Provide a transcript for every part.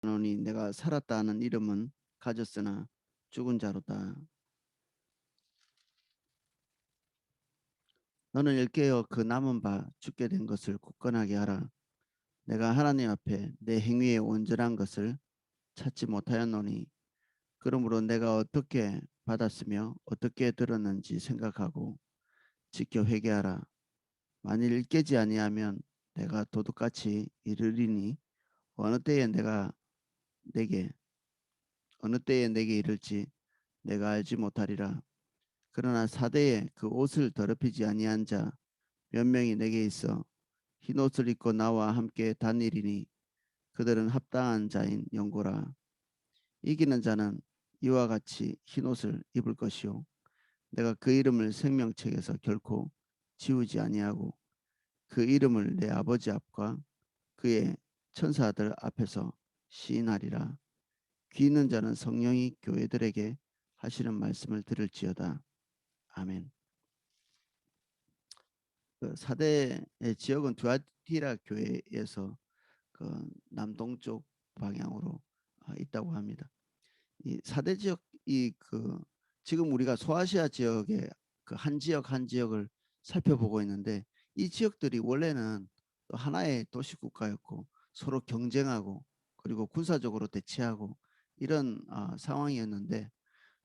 노니 내가 살았다 하는 이름은 가졌으나 죽은 자로다. 너는 일깨어 그 남은 바 죽게 된 것을 굳건하게 하라. 내가 하나님 앞에 내 행위의 온전한 것을 찾지 못하였노니 그러므로 내가 어떻게 받았으며 어떻게 들었는지 생각하고 지켜 회개하라. 만일 일깨지 아니하면 내가 도둑같이 이르리니 어느 때에 내게 어느 때에 내게 이를지 내가 알지 못하리라. 그러나 사대에 그 옷을 더럽히지 아니한 자 몇 명이 내게 있어 흰 옷을 입고 나와 함께 다니리니 그들은 합당한 자인 영고라. 이기는 자는 이와 같이 흰 옷을 입을 것이요 내가 그 이름을 생명책에서 결코 지우지 아니하고 그 이름을 내 아버지 앞과 그의 천사들 앞에서 시인하리라. 귀 있는 자는 성령이 교회들에게 하시는 말씀을 들을지어다. 아멘. 그 사대의 지역은 두아티라 교회에서 그 남동쪽 방향으로 있다고 합니다. 이 사대 지역이 지금 우리가 소아시아 지역의 그 한 지역 한 지역을 살펴보고 있는데 이 지역들이 원래는 또 하나의 도시 국가였고 서로 경쟁하고 그리고 군사적으로 대치하고 이런 상황이었는데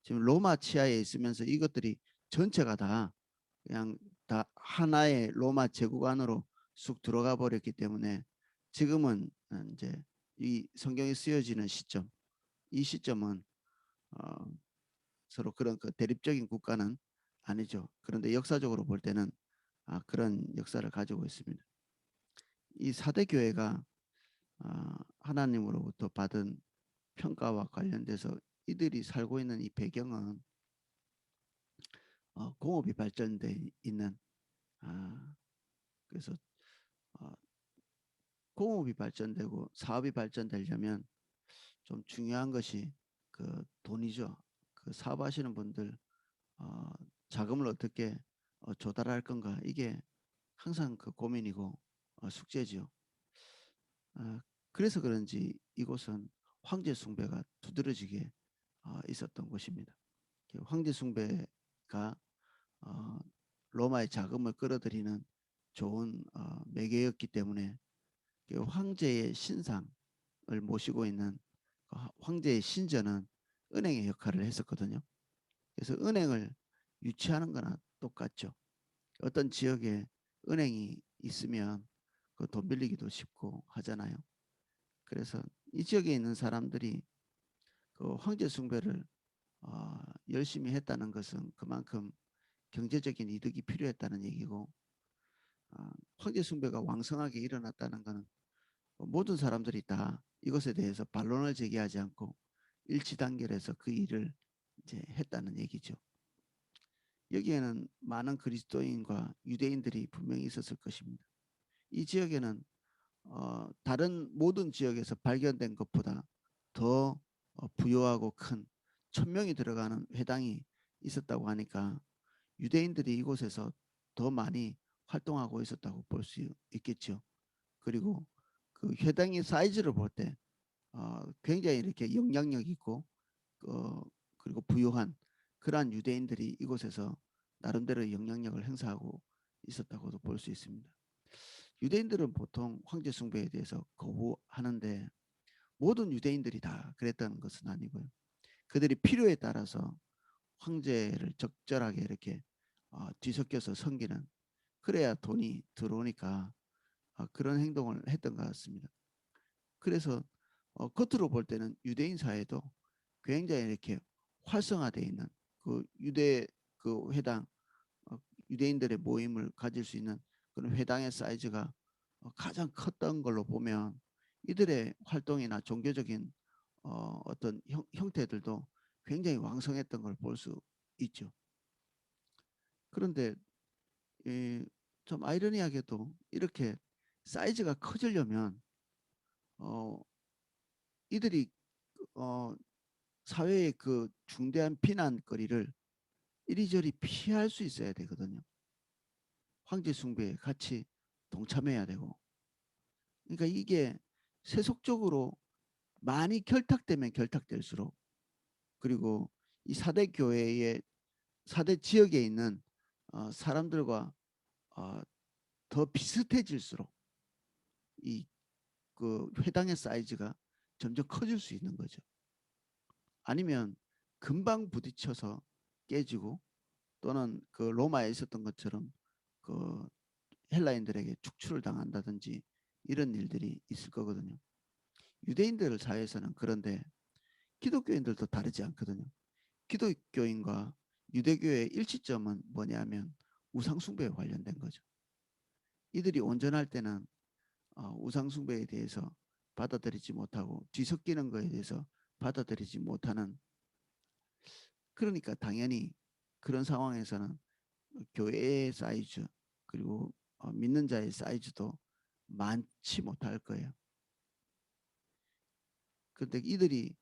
지금 로마 치하에 있으면서 이것들이 전체가 다 그냥 다 하나의 로마 제국 안으로 쑥 들어가 버렸기 때문에 지금은 이제 이 성경이 쓰여지는 시점, 이 시점은 어, 서로 그런 그 대립적인 국가는 아니죠. 그런데 역사적으로 볼 때는 그런 역사를 가지고 있습니다. 이 사대 교회가 하나님으로부터 받은 평가와 관련돼서 이들이 살고 있는 이 배경은 공업이 발전돼 있는 그래서 어, 공업이 발전되고 사업이 발전되려면 좀 중요한 것이 그 돈이죠. 그 사업하시는 분들 어, 자금을 어떻게 조달할 건가 이게 항상 그 고민이고 숙제지요. 어, 그래서 그런지 이곳은 황제 숭배가 두드러지게 있었던 곳입니다. 황제 숭배가 어, 로마의 자금을 끌어들이는 좋은 매개였기 때문에 황제의 신상을 모시고 있는 황제의 신전은 은행의 역할을 했었거든요. 그래서 은행을 유치하는 거나 똑같죠. 어떤 지역에 은행이 있으면 그 돈 빌리기도 쉽고 하잖아요. 그래서 이 지역에 있는 사람들이 그 황제 숭배를 열심히 했다는 것은 그만큼 경제적인 이득이 필요했다는 얘기고 황제 숭배가 왕성하게 일어났다는 것은 모든 사람들이 다 이것에 대해서 반론을 제기하지 않고 일치단결해서 그 일을 이제 했다는 얘기죠. 여기에는 많은 그리스도인과 유대인들이 분명히 있었을 것입니다. 이 지역에는 다른 모든 지역에서 발견된 것보다 더 부유하고 큰 1,000명이 들어가는 회당이 있었다고 하니까 유대인들이 이곳에서 더 많이 활동하고 있었다고 볼 수 있겠죠. 그리고 그 회당의 사이즈를 볼 때 굉장히 이렇게 영향력 있고 그리고 부유한 그러한 유대인들이 이곳에서 나름대로 영향력을 행사하고 있었다고도 볼 수 있습니다. 유대인들은 보통 황제 숭배에 대해서 거부하는데 모든 유대인들이 다 그랬다는 것은 아니고요. 그들이 필요에 따라서 황제를 적절하게 이렇게 뒤섞여서 섬기는 그래야 돈이 들어오니까 그런 행동을 했던 것 같습니다. 그래서 겉으로 볼 때는 유대인 사회도 굉장히 이렇게 활성화되어 있는 그 유대 그 회당 유대인들의 모임을 가질 수 있는 그런 회당의 사이즈가 가장 컸던 걸로 보면 이들의 활동이나 종교적인 어떤 형태들도 굉장히 왕성했던 걸 볼 수 있죠. 그런데 좀 아이러니하게도 이렇게 사이즈가 커지려면 어, 이들이 어, 사회의 그 중대한 비난거리를 이리저리 피할 수 있어야 되거든요. 황제 숭배에 같이 동참해야 되고. 그러니까 이게 세속적으로 많이 결탁되면 결탁될수록, 그리고 이 4대 교회의 4대 지역에 있는 사람들과 더 비슷해질수록 이 그 회당의 사이즈가 점점 커질 수 있는 거죠. 아니면 금방 부딪혀서 깨지고, 또는 그 로마에 있었던 것처럼 그 헬라인들에게 축출을 당한다든지 이런 일들이 있을 거거든요. 유대인들 사회에서는 그런데 기독교인들도 다르지 않거든요. 기독교인과 유대교의 일치점은 뭐냐면 우상숭배에 관련된 거죠. 이들이 온전할 때는 우상숭배에 대해서 받아들이지 못하고, 뒤섞이는 것에 대해서 받아들이지 못하는, 그러니까 당연히 그런 상황에서는 교회의 사이즈, 그리고 믿는 자의 사이즈도 많지 못할 거예요. 그런데 이들이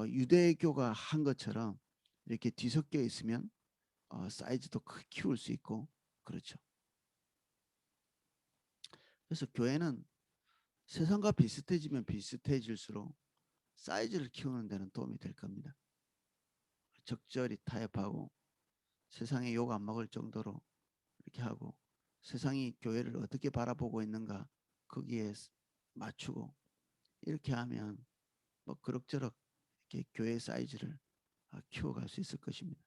유대교가 한 것처럼 이렇게 뒤섞여 있으면 사이즈도 크게 키울 수 있고, 그렇죠. 그래서 교회는 세상과 비슷해지면 비슷해질수록 사이즈를 키우는 데는 도움이 될 겁니다. 적절히 타협하고, 세상에 욕 안 먹을 정도로 이렇게 하고, 세상이 교회를 어떻게 바라보고 있는가 거기에 맞추고, 이렇게 하면 뭐 그럭저럭 이렇게 교회 사이즈를 키워갈 수 있을 것입니다.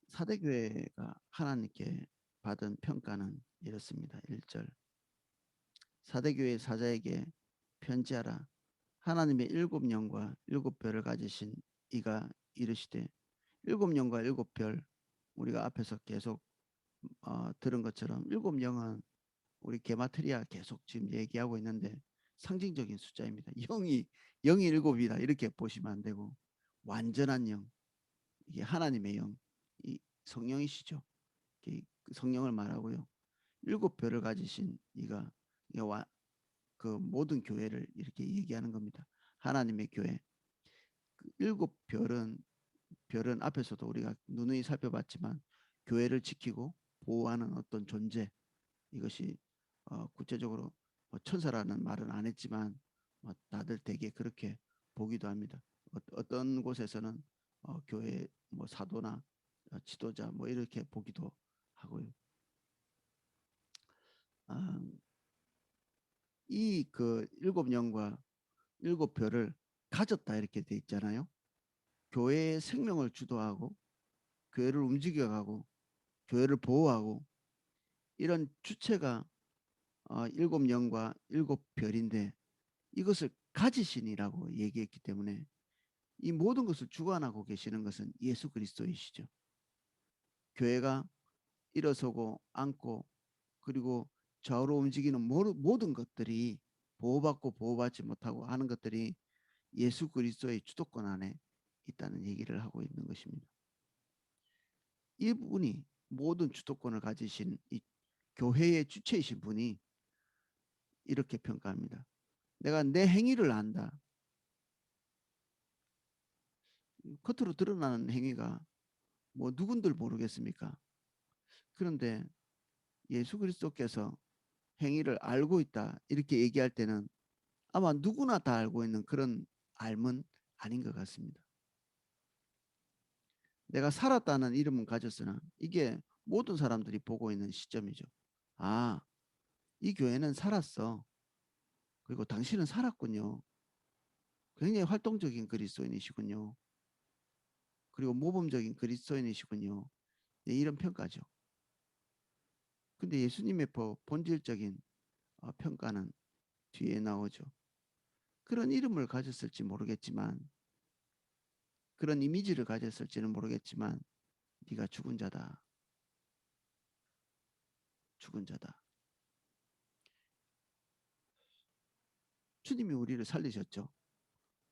사대교회가 하나님께 받은 평가는 이렇습니다. 1절, 사대교회 사자에게 편지하라. 하나님의 7영과 7별을 가지신 이가 이르시되, 7영과 7별, 우리가 앞에서 계속 들은 것처럼 7영은 우리 게마트리아 계속 지금 얘기하고 있는데 상징적인 숫자입니다. 0이 7이다 이렇게 보시면 안 되고, 완전한 영, 이게 하나님의 영, 이 성령이시죠. 성령을 말하고요. 7별을 가지신 이가, 그 모든 교회를 이렇게 얘기하는 겁니다. 하나님의 교회. 그 7별은 앞에서도 우리가 누누이 살펴봤지만 교회를 지키고 보호하는 어떤 존재, 이것이 구체적으로 천사라는 말은 안 했지만 다들 되게 그렇게 보기도 합니다. 어떤 곳에서는 교회 뭐 사도나 지도자 뭐 이렇게 보기도 하고요. 이 그 7영과 7별을 가졌다 이렇게 돼 있잖아요. 교회의 생명을 주도하고, 교회를 움직여가고, 교회를 보호하고, 이런 주체가 7영과 7별인데, 이것을 가지신이라고 얘기했기 때문에 이 모든 것을 주관하고 계시는 것은 예수 그리스도이시죠. 교회가 일어서고 앉고, 그리고 좌우로 움직이는 모든 것들이 보호받고 보호받지 못하고 하는 것들이 예수 그리스도의 주도권 안에 있다는 얘기를 하고 있는 것입니다. 이분이 모든 주도권을 가지신 이 교회의 주체이신 분이 이렇게 평가합니다. 내가 내 행위를 안다. 겉으로 드러나는 행위가 뭐 누군들 모르겠습니까? 그런데 예수 그리스도께서 행위를 알고 있다 이렇게 얘기할 때는 아마 누구나 다 알고 있는 그런 알은 아닌 것 같습니다. 내가 살았다는 이름은 가졌으나 이게 모든 사람들이 보고 있는 시점이죠. 아, 이 교회는 살았어. 그리고 당신은 살았군요. 굉장히 활동적인 그리스도인이시군요. 그리고 모범적인 그리스도인이시군요. 네, 이런 평가죠. 근데 예수님의 본질적인 평가는 뒤에 나오죠. 그런 이름을 가졌을지 모르겠지만, 그런 이미지를 가졌을지는 모르겠지만, 네가 죽은 자다. 죽은 자다. 주님이 우리를 살리셨죠.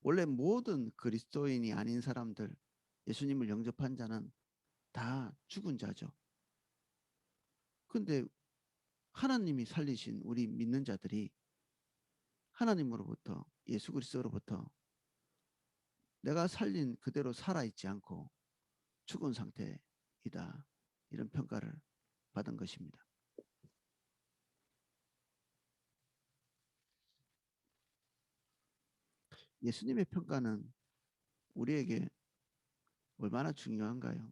원래 모든 그리스도인이 아닌 사람들, 예수님을 영접한 자는 다 죽은 자죠. 근데 하나님이 살리신 우리 믿는 자들이 하나님으로부터, 예수 그리스도로부터 내가 살린 그대로 살아있지 않고 죽은 상태이다, 이런 평가를 받은 것입니다. 예수님의 평가는 우리에게 얼마나 중요한가요?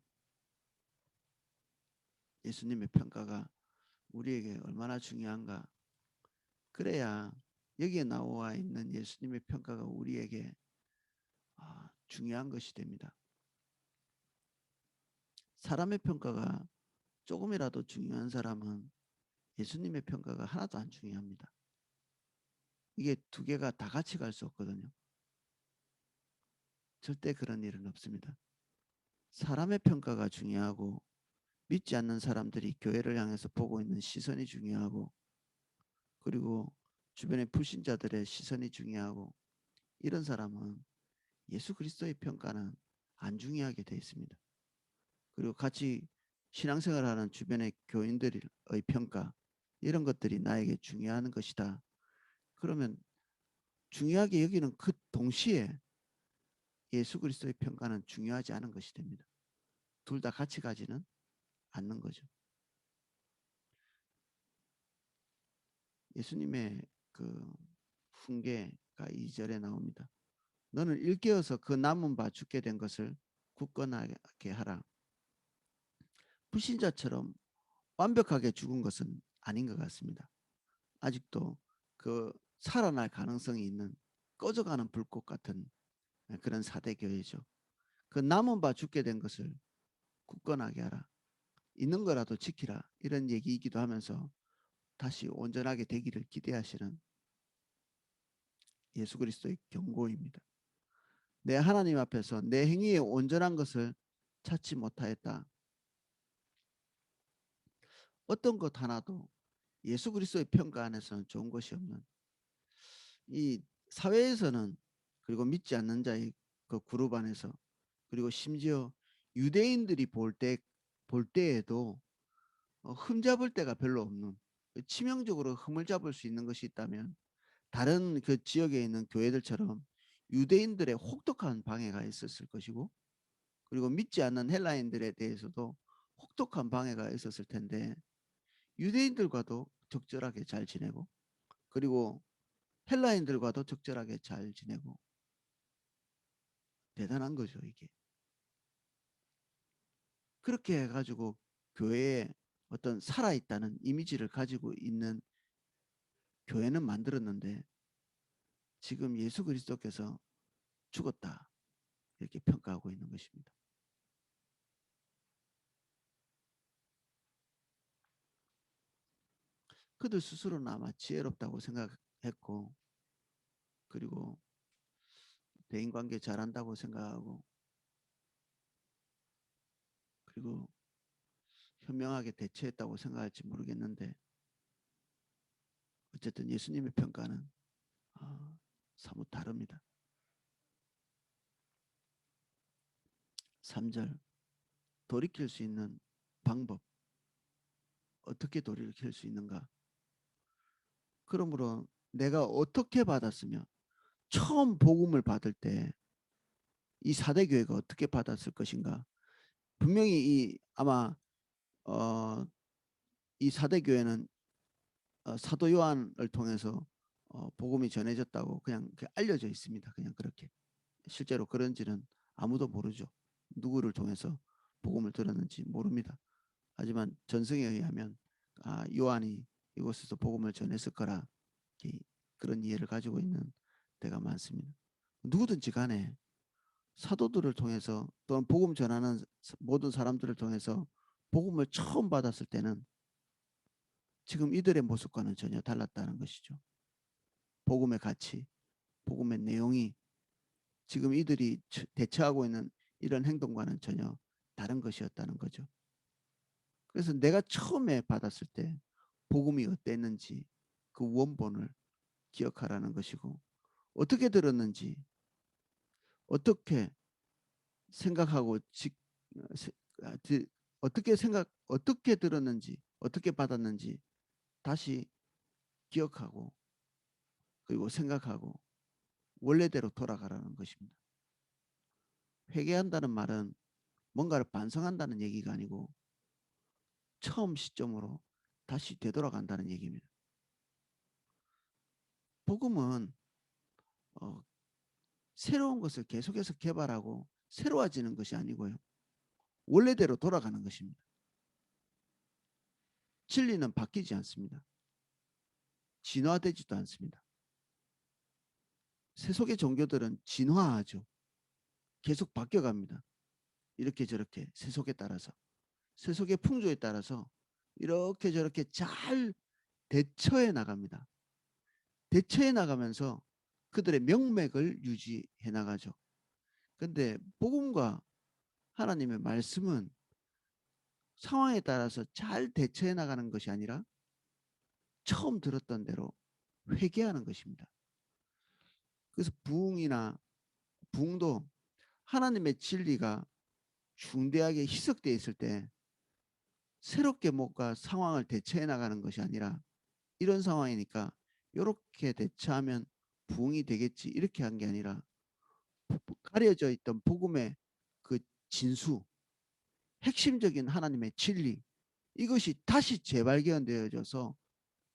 예수님의 평가가 우리에게 얼마나 중요한가? 그래야 여기에 나와 있는 예수님의 평가가 우리에게 중요한 것이 됩니다. 사람의 평가가 조금이라도 중요한 사람은 예수님의 평가가 하나도 안 중요합니다. 이게 두 개가 다 같이 갈 수 없거든요. 절대 그런 일은 없습니다. 사람의 평가가 중요하고 믿지 않는 사람들이 교회를 향해서 보고 있는 시선이 중요하고 그리고 주변의 불신자들의 시선이 중요하고 이런 사람은 예수 그리스도의 평가는 안 중요하게 되어 있습니다. 그리고 같이 신앙생활하는 주변의 교인들의 평가 이런 것들이 나에게 중요한 것이다. 그러면 중요하게 여기는 그 동시에 예수 그리스도의 평가는 중요하지 않은 것이 됩니다. 둘 다 같이 가지는 않는 거죠. 예수님의 그 훈계가 2절에 나옵니다. 너는 일깨어서 그 남은 바 죽게 된 것을 굳건하게 하라. 불신자처럼 완벽하게 죽은 것은 아닌 것 같습니다. 아직도 그 살아날 가능성이 있는 꺼져가는 불꽃 같은 그런 사대교회죠. 그 남은 바 죽게 된 것을 굳건하게 하라. 있는 거라도 지키라. 이런 얘기이기도 하면서 다시 온전하게 되기를 기대하시는 예수 그리스도의 경고입니다. 내 하나님 앞에서 내 행위의 온전한 것을 찾지 못하였다. 어떤 것 하나도 예수 그리스도의 평가 안에서는 좋은 것이 없는 이 사회에서는 그리고 믿지 않는 자의 그 그룹 안에서 그리고 심지어 유대인들이 볼 때에도 흠잡을 데가 별로 없는 치명적으로 흠을 잡을 수 있는 것이 있다면 다른 그 지역에 있는 교회들처럼 유대인들의 혹독한 방해가 있었을 것이고 그리고 믿지 않는 헬라인들에 대해서도 혹독한 방해가 있었을 텐데 유대인들과도 적절하게 잘 지내고 그리고 헬라인들과도 적절하게 잘 지내고 대단한 거죠 이게. 그렇게 해가지고 교회에 어떤 살아있다는 이미지를 가지고 있는 교회는 만들었는데 지금 예수 그리스도께서 죽었다 이렇게 평가하고 있는 것입니다. 그들 스스로는 아마 지혜롭다고 생각했고 그리고 대인관계 잘한다고 생각하고 그리고 현명하게 대처했다고 생각할지 모르겠는데 어쨌든 예수님의 평가는 사뭇 다릅니다. 3절 돌이킬 수 있는 방법 어떻게 돌이킬 수 있는가 그러므로 내가 어떻게 받았으며 처음 복음을 받을 때 이 사대교회가 어떻게 받았을 것인가 분명히 아마 이 사대교회는 사도 요한을 통해서 복음이 전해졌다고 그냥 알려져 있습니다. 그냥 그렇게 실제로 그런지는 아무도 모르죠. 누구를 통해서 복음을 들었는지 모릅니다. 하지만 전승에 의하면 요한이 이곳에서 복음을 전했을 거라 그런 이해를 가지고 있는 데가 많습니다. 누구든지 간에 사도들을 통해서 또는 복음 전하는 모든 사람들을 통해서 복음을 처음 받았을 때는 지금 이들의 모습과는 전혀 달랐다는 것이죠. 복음의 가치, 복음의 내용이 지금 이들이 대처하고 있는 이런 행동과는 전혀 다른 것이었다는 거죠. 그래서 내가 처음에 받았을 때 복음이 어땠는지 그 원본을 기억하라는 것이고 어떻게 들었는지 어떻게 생각하고 어떻게 들었는지 어떻게 받았는지 다시 기억하고 그리고 생각하고 원래대로 돌아가라는 것입니다. 회개한다는 말은 뭔가를 반성한다는 얘기가 아니고 처음 시점으로 다시 되돌아간다는 얘기입니다. 복음은 새로운 것을 계속해서 개발하고 새로워지는 것이 아니고요. 원래대로 돌아가는 것입니다. 진리는 바뀌지 않습니다. 진화되지도 않습니다. 세속의 종교들은 진화하죠. 계속 바뀌어갑니다. 이렇게 저렇게 세속에 따라서. 세속의 풍조에 따라서 이렇게 저렇게 잘 대처해 나갑니다. 대처해 나가면서 그들의 명맥을 유지해 나가죠. 근데 복음과 하나님의 말씀은 상황에 따라서 잘 대처해 나가는 것이 아니라 처음 들었던 대로 회개하는 것입니다. 그래서 부흥도 하나님의 진리가 중대하게 희석되어 있을 때 새롭게 뭔가 상황을 대처해 나가는 것이 아니라 이런 상황이니까 이렇게 대처하면 부흥이 되겠지 이렇게 한 게 아니라 가려져 있던 복음의 그 진수, 핵심적인 하나님의 진리 이것이 다시 재발견되어져서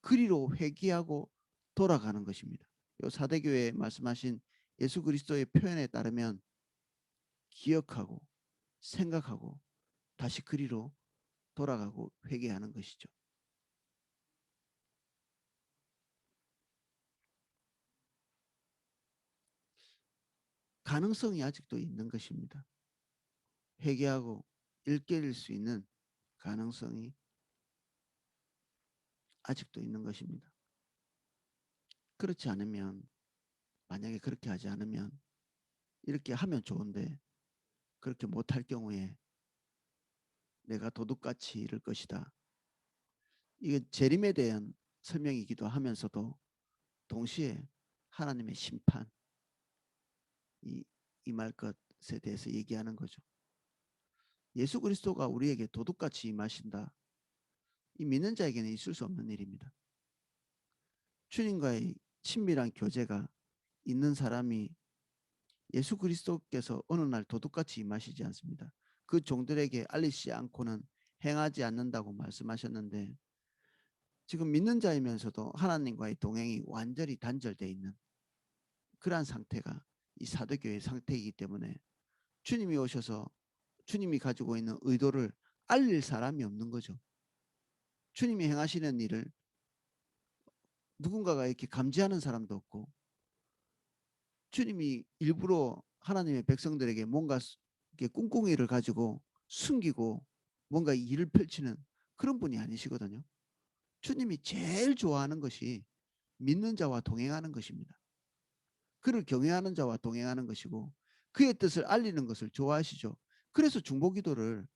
그리로 회귀하고 돌아가는 것입니다. 요 사대교회 말씀하신 예수 그리스도의 표현에 따르면 기억하고 생각하고 다시 그리로 돌아가고 회개하는 것이죠. 가능성이 아직도 있는 것입니다. 회개하고 일깨릴 수 있는 가능성이 아직도 있는 것입니다. 그렇지 않으면 만약에 그렇게 하지 않으면 이렇게 하면 좋은데 그렇게 못할 경우에 내가 도둑같이 이를 것이다. 이게 재림에 대한 설명이기도 하면서도 동시에 하나님의 심판이 임할 것에 대해서 얘기하는 거죠. 예수 그리스도가 우리에게 도둑같이 임하신다. 이 믿는 자에게는 있을 수 없는 일입니다. 주님과의 친밀한 교제가 있는 사람이 예수 그리스도께서 어느 날 도둑같이 임하시지 않습니다. 그 종들에게 알리지 않고는 행하지 않는다고 말씀하셨는데 지금 믿는 자이면서도 하나님과의 동행이 완전히 단절되어 있는 그러한 상태가 이 사도교회의 상태이기 때문에 주님이 오셔서 주님이 가지고 있는 의도를 알릴 사람이 없는 거죠. 주님이 행하시는 일을 누군가가 이렇게 감지하는 사람도 없고 주님이 일부러 하나님의 백성들에게 뭔가 이렇게 꿍꿍이를 가지고 숨기고 뭔가 일을 펼치는 그런 분이 아니시거든요. 주님이 제일 좋아하는 것이 믿는 자와 동행하는 것입니다. 그를 경외하는 자와 동행하는 것이고 그의 뜻을 알리는 것을 좋아하시죠. 그래서 중보기도를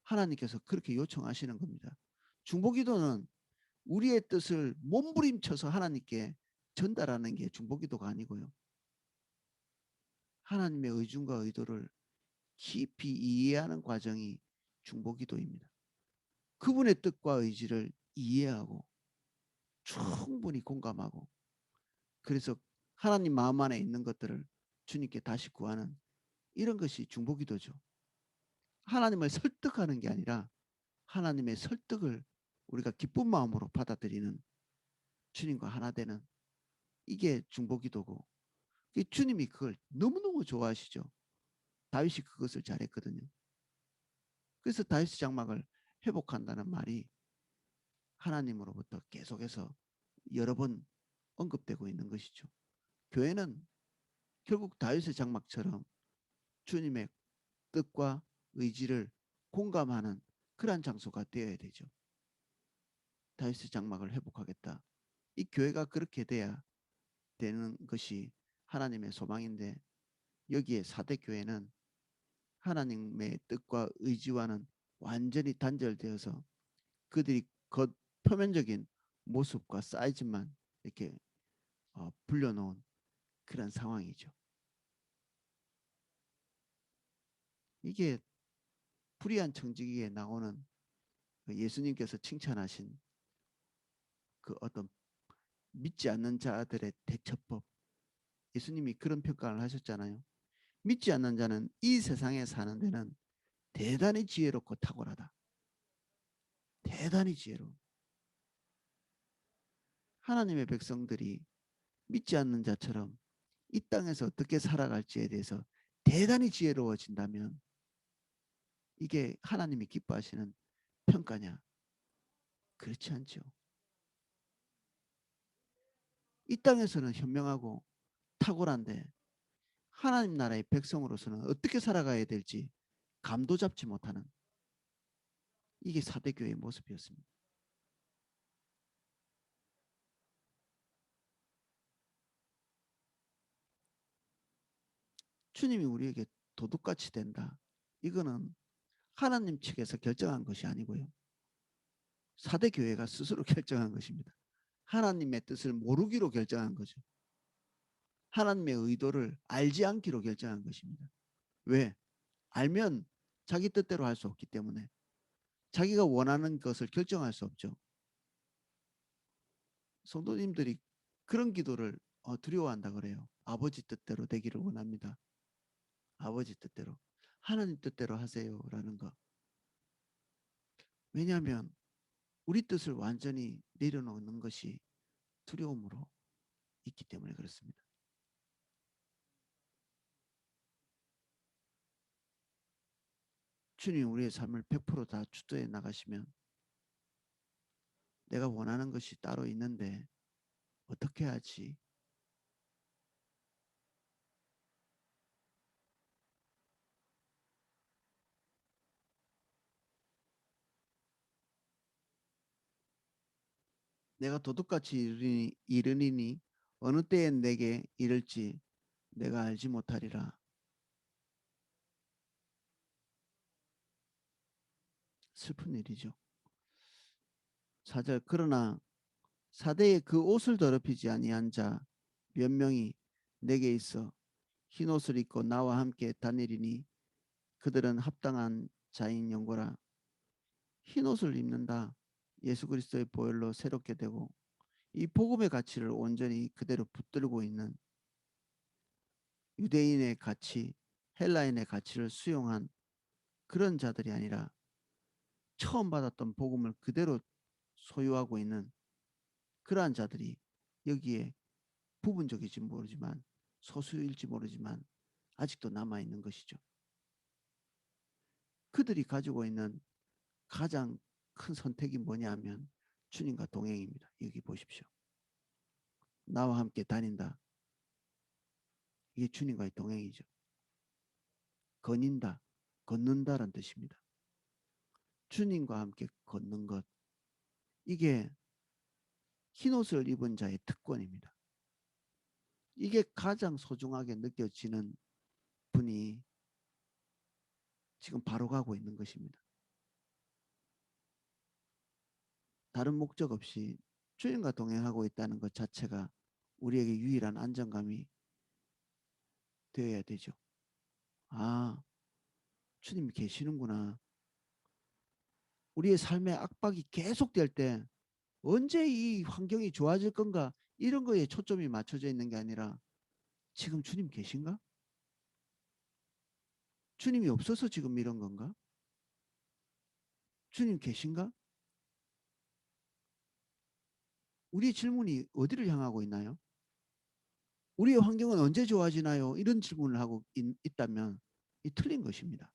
하나님께서 그렇게 요청하시는 겁니다. 중보기도는 우리의 뜻을 몸부림쳐서 하나님께 전달하는 게 중보기도가 아니고요. 하나님의 의중과 의도를 깊이 이해하는 과정이 중보기도입니다. 그분의 뜻과 의지를 이해하고 충분히 공감하고 그래서 하나님 마음 안에 있는 것들을 주님께 다시 구하는 이런 것이 중보기도죠. 하나님을 설득하는 게 아니라 하나님의 설득을 우리가 기쁜 마음으로 받아들이는 주님과 하나 되는 이게 중보기도고 주님이 그걸 너무너무 좋아하시죠. 다윗이 그것을 잘했거든요. 그래서 다윗 장막을 회복한다는 말이 하나님으로부터 계속해서 여러 번 언급되고 있는 것이죠. 교회는 결국 다윗의 장막처럼 주님의 뜻과 의지를 공감하는 그러한 장소가 되어야 되죠. 다윗의 장막을 회복하겠다. 이 교회가 그렇게 돼야 되는 것이 하나님의 소망인데 여기에 사대 교회는 하나님의 뜻과 의지와는 완전히 단절되어서 그들이 겉 표면적인 모습과 사이즈만 이렇게 불려놓은 그런 상황이죠. 이게 불의한 청지기에 나오는 예수님께서 칭찬하신 그 어떤 믿지 않는 자들의 대처법. 예수님이 그런 평가를 하셨잖아요. 믿지 않는 자는 이 세상에 사는 데는 대단히 지혜롭고 탁월하다. 대단히 지혜로운. 하나님의 백성들이 믿지 않는 자처럼 이 땅에서 어떻게 살아갈지에 대해서 대단히 지혜로워진다면 이게 하나님이 기뻐하시는 평가냐? 그렇지 않죠. 이 땅에서는 현명하고 탁월한데 하나님 나라의 백성으로서는 어떻게 살아가야 될지 감도 잡지 못하는 이게 사대교회의 모습이었습니다. 주님이 우리에게 도둑같이 된다. 이거는 하나님 측에서 결정한 것이 아니고요. 사대교회가 스스로 결정한 것입니다. 하나님의 뜻을 모르기로 결정한 거죠. 하나님의 의도를 알지 않기로 결정한 것입니다. 왜? 알면 자기 뜻대로 할 수 없기 때문에 자기가 원하는 것을 결정할 수 없죠. 성도님들이 그런 기도를 두려워한다 그래요. 아버지 뜻대로 되기를 원합니다. 아버지 뜻대로. 하나님 뜻대로 하세요라는 거. 왜냐하면 우리 뜻을 완전히 내려놓는 것이 두려움으로 있기 때문에 그렇습니다. 주님 우리의 삶을 100%다 주도해 나가시면 내가 원하는 것이 따로 있는데 어떻게 하지? 내가 도둑같이 이르니니 어느 때엔 내게 이를지 내가 알지 못하리라. 슬픈 일이죠. 4절 그러나 사대에 그 옷을 더럽히지 아니한 자 몇 명이 내게 있어 흰 옷을 입고 나와 함께 다니리니 그들은 합당한 자인 영고라. 흰 옷을 입는다. 예수 그리스도의 보혈로 새롭게 되고 이 복음의 가치를 온전히 그대로 붙들고 있는 유대인의 가치, 헬라인의 가치를 수용한 그런 자들이 아니라 처음 받았던 복음을 그대로 소유하고 있는 그러한 자들이 여기에 부분적일지 모르지만 소수일지 모르지만 아직도 남아있는 것이죠. 그들이 가지고 있는 가장 큰 선택이 뭐냐 하면 주님과 동행입니다. 여기 보십시오. 나와 함께 다닌다. 이게 주님과의 동행이죠. 거닌다, 걷는다라는 뜻입니다. 주님과 함께 걷는 것. 이게 흰옷을 입은 자의 특권입니다. 이게 가장 소중하게 느껴지는 분이 지금 바로 가고 있는 것입니다. 다른 목적 없이 주님과 동행하고 있다는 것 자체가 우리에게 유일한 안정감이 되어야 되죠. 아, 주님이 계시는구나. 우리의 삶의 압박이 계속될 때 언제 이 환경이 좋아질 건가 이런 거에 초점이 맞춰져 있는 게 아니라 지금 주님 계신가? 주님이 없어서 지금 이런 건가? 주님 계신가? 우리의 질문이 어디를 향하고 있나요? 우리의 환경은 언제 좋아지나요? 이런 질문을 하고 있다면 이 틀린 것입니다.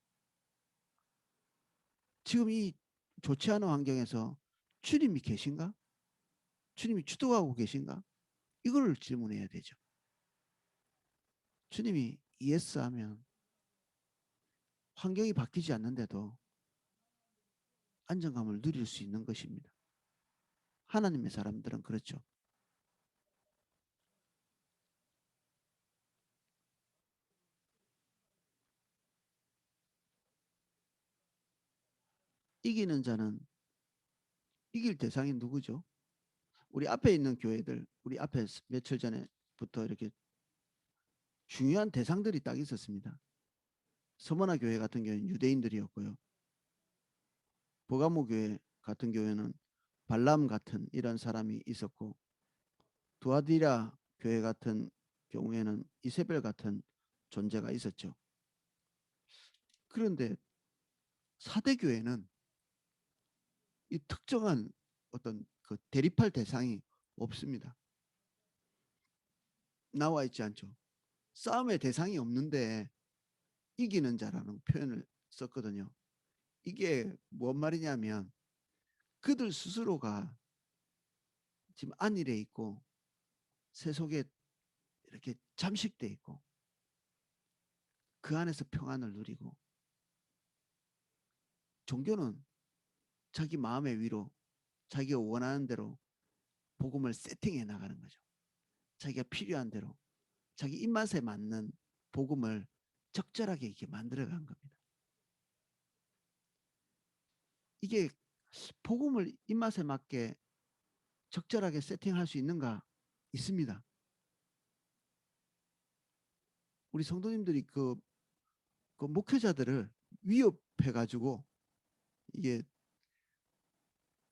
지금 이 좋지 않은 환경에서 주님이 계신가? 주님이 주도하고 계신가? 이걸 질문해야 되죠. 주님이 예스 하면 환경이 바뀌지 않는데도 안정감을 누릴 수 있는 것입니다. 하나님의 사람들은 그렇죠. 이기는 자는 이길 대상이 누구죠? 우리 앞에 있는 교회들, 우리 앞에 며칠 전에부터 이렇게 중요한 대상들이 딱 있었습니다. 서머나 교회 같은 경우는 유대인들이었고요. 보가모 교회 같은 경우에는 발람 같은 이런 사람이 있었고 두아디라 교회 같은 경우에는 이세벨 같은 존재가 있었죠. 그런데 사대교회는 이 특정한 어떤 그 대립할 대상이 없습니다. 나와 있지 않죠. 싸움의 대상이 없는데 이기는 자라는 표현을 썼거든요. 이게 뭔 말이냐면 그들 스스로가 지금 안일해 있고 세속에 이렇게 잠식돼 있고 그 안에서 평안을 누리고, 종교는 자기 마음의 위로 자기가 원하는 대로 복음을 세팅해 나가는 거죠. 자기가 필요한 대로 자기 입맛에 맞는 복음을 적절하게 이렇게 만들어간 겁니다. 이게 복음을 입맛에 맞게 적절하게 세팅할 수 있는가? 있습니다. 우리 성도님들이 그 목회자들을 위협해가지고 이게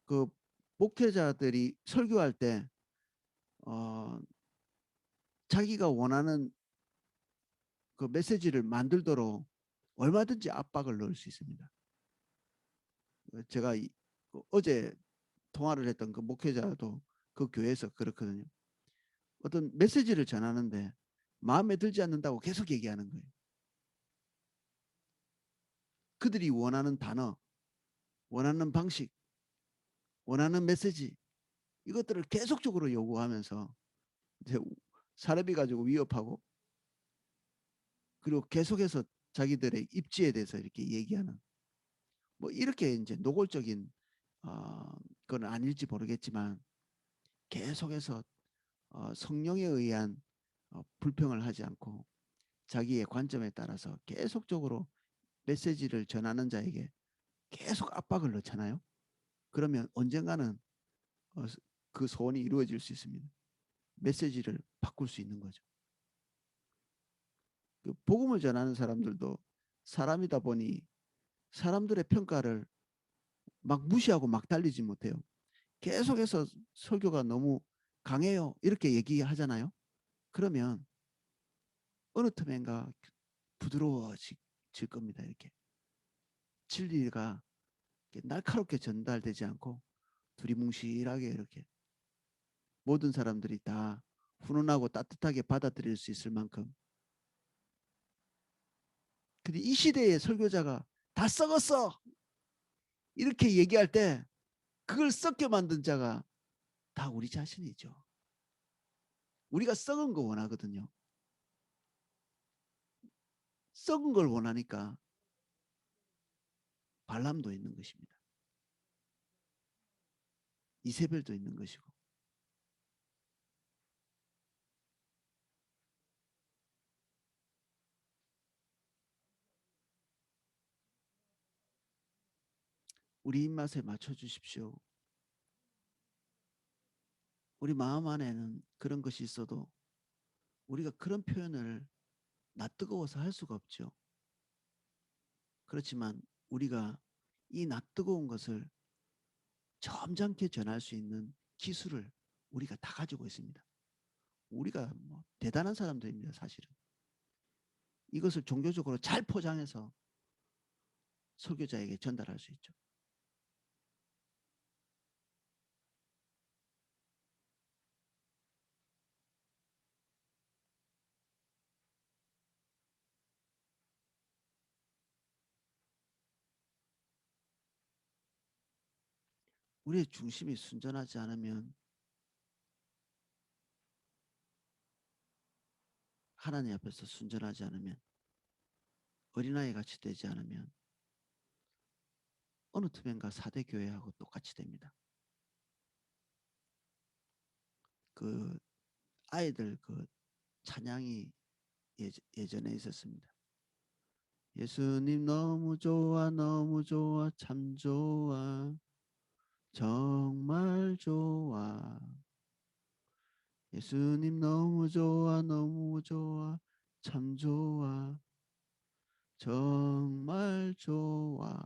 그 목회자들이 설교할 때 자기가 원하는 그 메시지를 만들도록 얼마든지 압박을 넣을 수 있습니다. 제가 어제 통화를 했던 그 목회자도 그 교회에서 그렇거든요. 어떤 메시지를 전하는데 마음에 들지 않는다고 계속 얘기하는 거예요. 그들이 원하는 단어, 원하는 방식, 원하는 메시지, 이것들을 계속적으로 요구하면서 이제 사례비 가지고 위협하고, 그리고 계속해서 자기들의 입지에 대해서 이렇게 얘기하는, 뭐 이렇게 이제 노골적인 건 아닐지 모르겠지만 계속해서 성령에 의한 불평을 하지 않고 자기의 관점에 따라서 계속적으로 메시지를 전하는 자에게 계속 압박을 넣잖아요. 그러면 언젠가는 그 소원이 이루어질 수 있습니다. 메시지를 바꿀 수 있는 거죠. 그 복음을 전하는 사람들도 사람이다 보니 사람들의 평가를 막 무시하고 막 달리지 못해요. 계속해서 설교가 너무 강해요, 이렇게 얘기하잖아요. 그러면 어느 틈엔가 부드러워질 겁니다. 이렇게 진리가 이렇게 날카롭게 전달되지 않고 두리뭉실하게 이렇게 모든 사람들이 다 훈훈하고 따뜻하게 받아들일 수 있을 만큼. 근데 이 시대의 설교자가 다 썩었어 이렇게 얘기할 때 그걸 썩게 만든 자가 다 우리 자신이죠. 우리가 썩은 거 원하거든요. 썩은 걸 원하니까 발람도 있는 것입니다. 이세벨도 있는 것이고. 우리 입맛에 맞춰 주십시오. 우리 마음 안에는 그런 것이 있어도 우리가 그런 표현을 나 뜨거워서 할 수가 없죠. 그렇지만 우리가 이 나 뜨거운 것을 점잖게 전할 수 있는 기술을 우리가 다 가지고 있습니다. 우리가 뭐 대단한 사람들입니다. 사실은 이것을 종교적으로 잘 포장해서 설교자에게 전달할 수 있죠. 우리의 중심이 순전하지 않으면, 하나님 앞에서 순전하지 않으면, 어린아이 같이 되지 않으면 어느 틈엔가 4대 교회하고 똑같이 됩니다. 그 아이들 그 찬양이 예전에 있었습니다. 예수님 너무 좋아 너무 좋아 참 좋아 정말 좋아. 예수님 너무 좋아 너무 좋아 참 좋아 정말 좋아.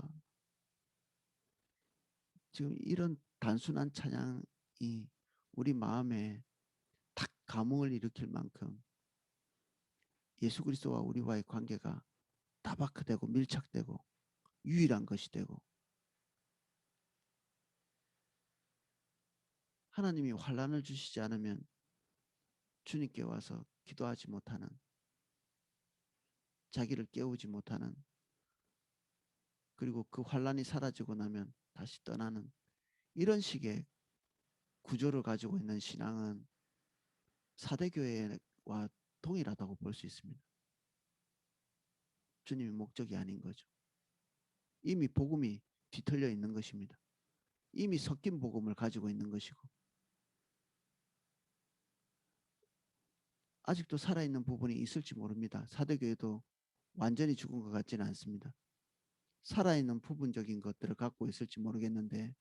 지금 이런 단순한 찬양이 우리 마음에 탁 감흥을 일으킬 만큼 예수 그리스도와 우리와의 관계가 다바크되고 밀착되고 유일한 것이 되고, 하나님이 환난을 주시지 않으면 주님께 와서 기도하지 못하는 자기를 깨우지 못하는, 그리고 그 환란이 사라지고 나면 다시 떠나는 이런 식의 구조를 가지고 있는 신앙은 사대교회와 동일하다고 볼 수 있습니다. 주님의 목적이 아닌 거죠. 이미 복음이 뒤틀려 있는 것입니다. 이미 섞인 복음을 가지고 있는 것이고, 아직도 살아있는 부분이 있을지 모릅니다. 사대교회도 완전히 죽은 것 같지는 않습니다. 살아있는 부분적인 것들을 갖고 있을지 모르겠는데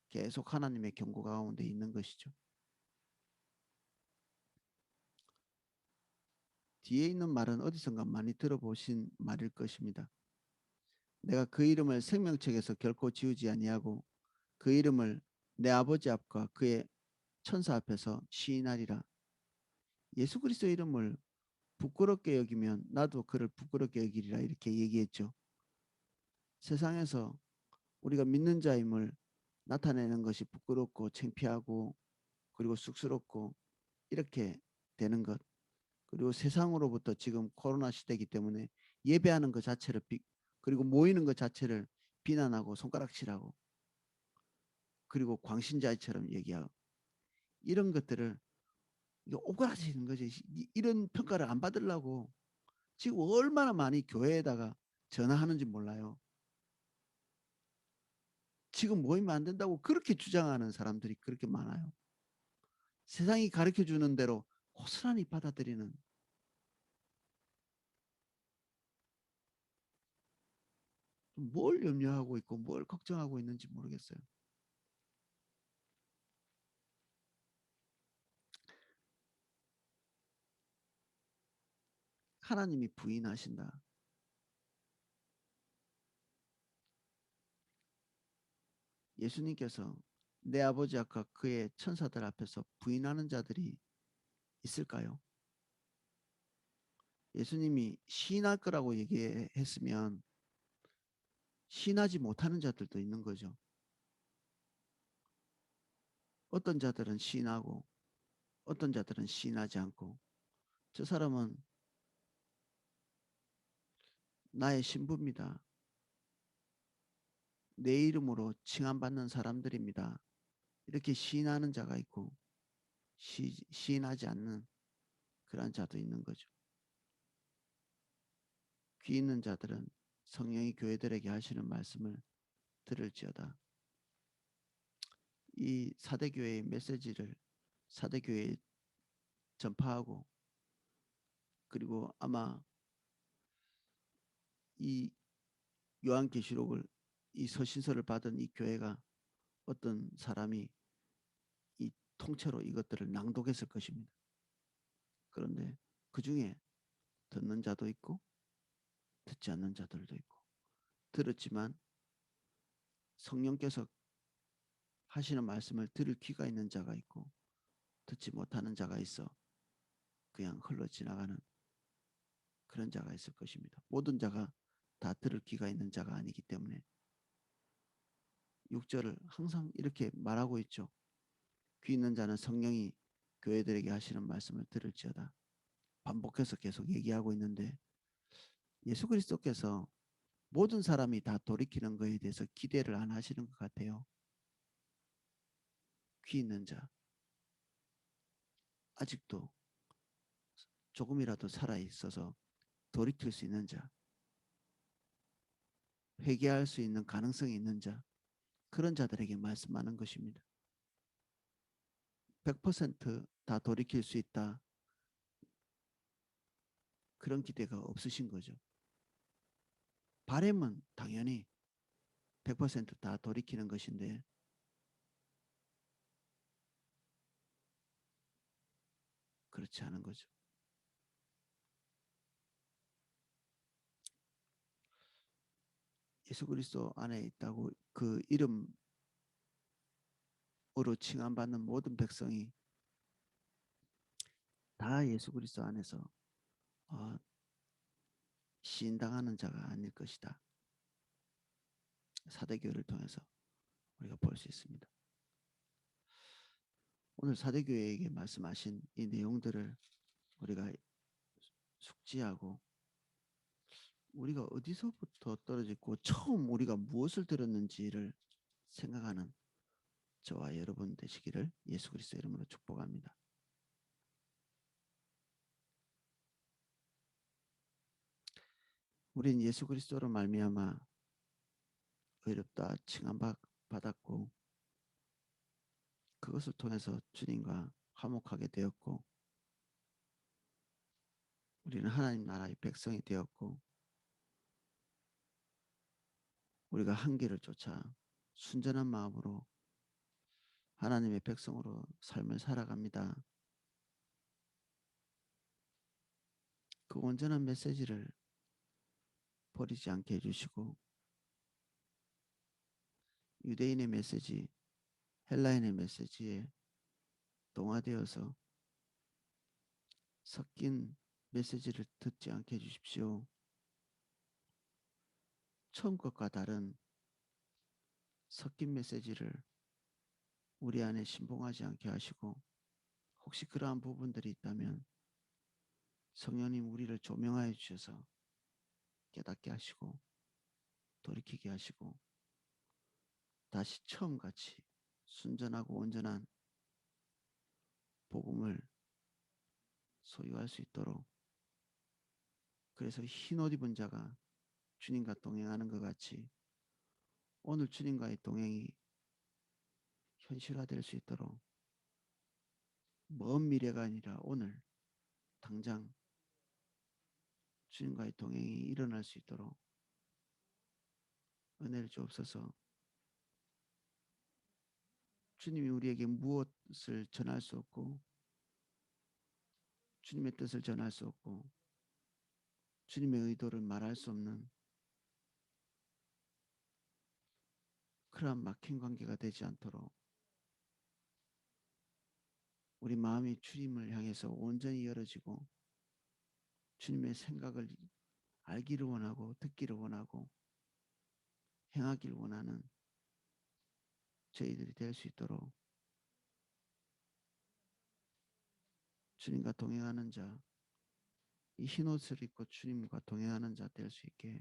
계속 하나님의 경고 가운데 있는 것이죠. 뒤에 있는 말은 어디선가 많이 들어보신 말일 것입니다. 내가 그 이름을 생명책에서 결코 지우지 아니하고 그 이름을 내 아버지 앞과 그의 천사 앞에서 시인하리라. 예수 그리스도 이름을 부끄럽게 여기면 나도 그를 부끄럽게 여기리라, 이렇게 얘기했죠. 세상에서 우리가 믿는 자임을 나타내는 것이 부끄럽고 창피하고 그리고 쑥스럽고 이렇게 되는 것, 그리고 세상으로부터 지금 코로나 시대이기 때문에 예배하는 것 자체를 그리고 모이는 것 자체를 비난하고 손가락질하고 그리고 광신자처럼 얘기하고 이런 것들을 오그라지는 거지. 이런 평가를 안 받으려고 지금 얼마나 많이 교회에다가 전화하는지 몰라요. 지금 모이면 안 된다고 그렇게 주장하는 사람들이 그렇게 많아요. 세상이 가르쳐 주는 대로 고스란히 받아들이는, 뭘 염려하고 있고 뭘 걱정하고 있는지 모르겠어요. 하나님이 부인하신다. 예수님께서 내 아버지 아까 그의 천사들 앞에서 부인하는 자들이 있을까요? 예수님이 시인할 거라고 얘기했으면 시인하지 못하는 자들도 있는 거죠. 어떤 자들은 시인하고 어떤 자들은 시인하지 않고, 저 사람은 나의 신부입니다. 내 이름으로 칭함받는 사람들입니다. 이렇게 시인하는 자가 있고 시인하지 않는 그런 자도 있는 거죠. 귀 있는 자들은 성령이 교회들에게 하시는 말씀을 들을지어다. 이 사대교회의 메시지를 사대교회에 전파하고, 그리고 아마 이 요한계시록을, 이 서신서를 받은 이 교회가 어떤 사람이 이 통째로 이것들을 낭독했을 것입니다. 그런데 그 중에 듣는 자도 있고 듣지 않는 자들도 있고, 들었지만 성령께서 하시는 말씀을 들을 귀가 있는 자가 있고 듣지 못하는 자가 있어 그냥 흘러 지나가는 그런 자가 있을 것입니다. 모든 자가 다 들을 귀가 있는 자가 아니기 때문에 6절을 항상 이렇게 말하고 있죠. 귀 있는 자는 성령이 교회들에게 하시는 말씀을 들을지어다. 반복해서 계속 얘기하고 있는데 예수 그리스도께서 모든 사람이 다 돌이키는 것에 대해서 기대를 안 하시는 것 같아요. 귀 있는 자, 아직도 조금이라도 살아있어서 돌이킬 수 있는 자, 회개할 수 있는 가능성이 있는 자, 그런 자들에게 말씀하는 것입니다. 100%다 돌이킬 수 있다, 그런 기대가 없으신 거죠. 바람은 당연히 100%다 돌이키는 것인데 그렇지 않은 거죠. 예수 그리스도 안에 있다고 그 이름으로 칭함받는 모든 백성이 다 예수 그리스도 안에서 어, 시인당하는 자가 아닐 것이다. 사대교회를 통해서 우리가 볼 수 있습니다. 오늘 사대교회에게 말씀하신 이 내용들을 우리가 숙지하고 우리가 어디서부터 떨어졌고 처음 우리가 무엇을 들었는지를 생각하는 저와 여러분 되시기를 예수 그리스도 이름으로 축복합니다. 우린 예수 그리스도로 말미암아 의롭다 칭함 받았고 그것을 통해서 주님과 화목하게 되었고 우리는 하나님 나라의 백성이 되었고 우리가 한 길을 쫓아 순전한 마음으로 하나님의 백성으로 삶을 살아갑니다. 그 온전한 메시지를 버리지 않게 해주시고 유대인의 메시지, 헬라인의 메시지에 동화되어서 섞인 메시지를 듣지 않게 해주십시오. 처음 것과 다른 섞인 메시지를 우리 안에 신봉하지 않게 하시고 혹시 그러한 부분들이 있다면 성령님 우리를 조명하여 주셔서 깨닫게 하시고 돌이키게 하시고 다시 처음같이 순전하고 온전한 복음을 소유할 수 있도록 그래서 흰 옷 입은 자가 주님과 동행하는 것 같이 오늘 주님과의 동행이 현실화될 수 있도록 먼 미래가 아니라 오늘 당장 주님과의 동행이 일어날 수 있도록 은혜를 주옵소서. 주님이 우리에게 무엇을 전할 수 없고 주님의 뜻을 전할 수 없고 주님의 의도를 말할 수 없는 그러한 막힌 관계가 되지 않도록 우리 마음이 주님을 향해서 온전히 열어지고 주님의 생각을 알기를 원하고 듣기를 원하고 행하기를 원하는 저희들이 될 수 있도록 주님과 동행하는 자, 이 흰옷을 입고 주님과 동행하는 자 될 수 있게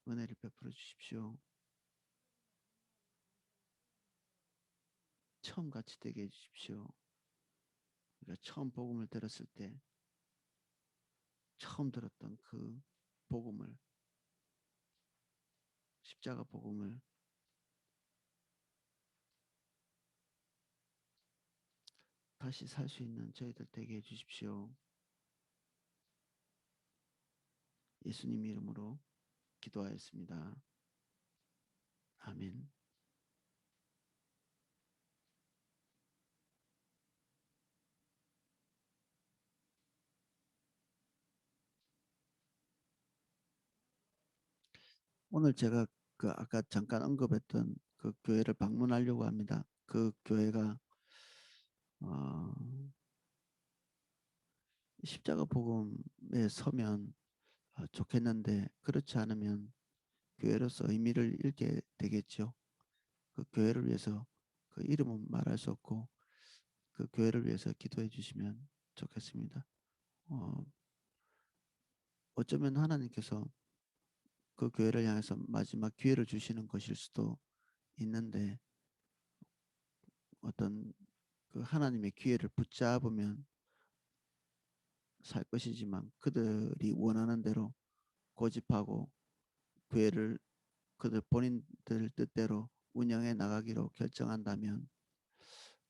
은혜를 베풀어 주십시오. 처음같이 되게 해주십시오. 우리가 처음 복음을 들었을 때 처음 들었던 그 복음을 십자가 복음을 다시 살 수 있는 저희들 되게 해주십시오. 예수님 이름으로 기도하였습니다. 아멘. 오늘 제가 그 아까 잠깐 언급했던 그 교회를 방문하려고 합니다. 그 교회가 어, 십자가 복음에 서면 좋겠는데 그렇지 않으면 교회로서 의미를 잃게 되겠죠. 그 교회를 위해서 그 이름은 말할 수 없고 그 교회를 위해서 기도해 주시면 좋겠습니다. 어쩌면 하나님께서 그 교회를 향해서 마지막 기회를 주시는 것일 수도 있는데 어떤 그 하나님의 기회를 붙잡으면 살 것이지만 그들이 원하는 대로 고집하고 교회를 그들 본인들 뜻대로 운영해 나가기로 결정한다면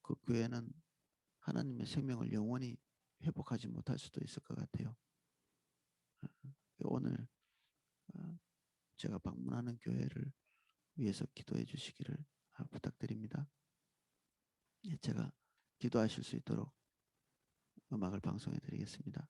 그 교회는 하나님의 생명을 영원히 회복하지 못할 수도 있을 것 같아요. 오늘 제가 방문하는 교회를 위해서 기도해 주시기를 부탁드립니다. 제가 기도하실 수 있도록 음악을 방송해 드리겠습니다.